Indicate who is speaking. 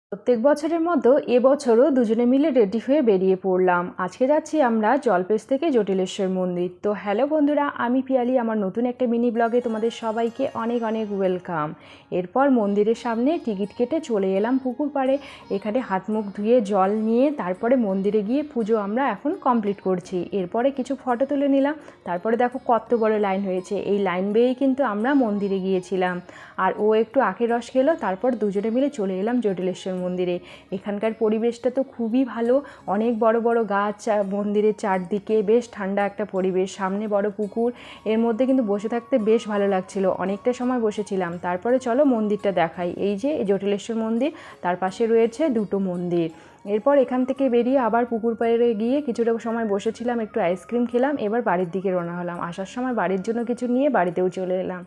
Speaker 1: প্রত্যেক বছরের মতো এবছরও দুজনে মিলে রেডি হয়ে বেরিয়ে পড়লাম। আজকে যাচ্ছি আমরা জলপেশ থেকে জটিলেশ্বর মন্দির। তো হ্যালো বন্ধুরা, আমি পিয়ালি, আমার নতুন একটা মিনি ব্লগে তোমাদের সবাইকে অনেক অনেক ওয়েলকাম। এরপর মন্দিরের সামনে টিকিট কেটে চলে এলাম পুকুর পাড়ে। এখানে হাত মুখ ধুয়ে জল নিয়ে তারপরে মন্দিরে গিয়ে পুজো আমরা এখন কমপ্লিট করছি। এরপরে কিছু ফটো তুলে নিলাম। তারপরে দেখো কত বড় লাইন হয়েছে, এই লাইন বেয়েই কিন্তু আমরা মন্দিরে গিয়েছিলাম। আর ও একটু আখের রস খেলো, তারপর দুজনে মিলে চলে এলাম জটিলেশ্বর মন্দিরে। এখানকার পরিবেশটা তো খুবই ভালো, অনেক বড় বড় গাছ মন্দিরের চারদিকে, বেশ ঠান্ডা একটা পরিবেশ, সামনে বড় পুকুর। এর মধ্যে কিন্তু বসে থাকতে বেশ ভালো লাগছিল, অনেকটা সময় বসেছিলাম। তারপরে চলো মন্দিরটা দেখাই। এই যে জটিলেশ্বর মন্দির, তার পাশে রয়েছে দুটো মন্দির। এরপর এখান থেকে বেরিয়ে আবার পুকুর পাড়ে গিয়ে কিছুটা সময় বসেছিলাম, একটু আইসক্রিম খেলাম। এবার বাড়ির দিকে রওনা হলাম। আসার সময় বাড়ির জন্য কিছু নিয়ে বাড়িতেও চলে এলাম।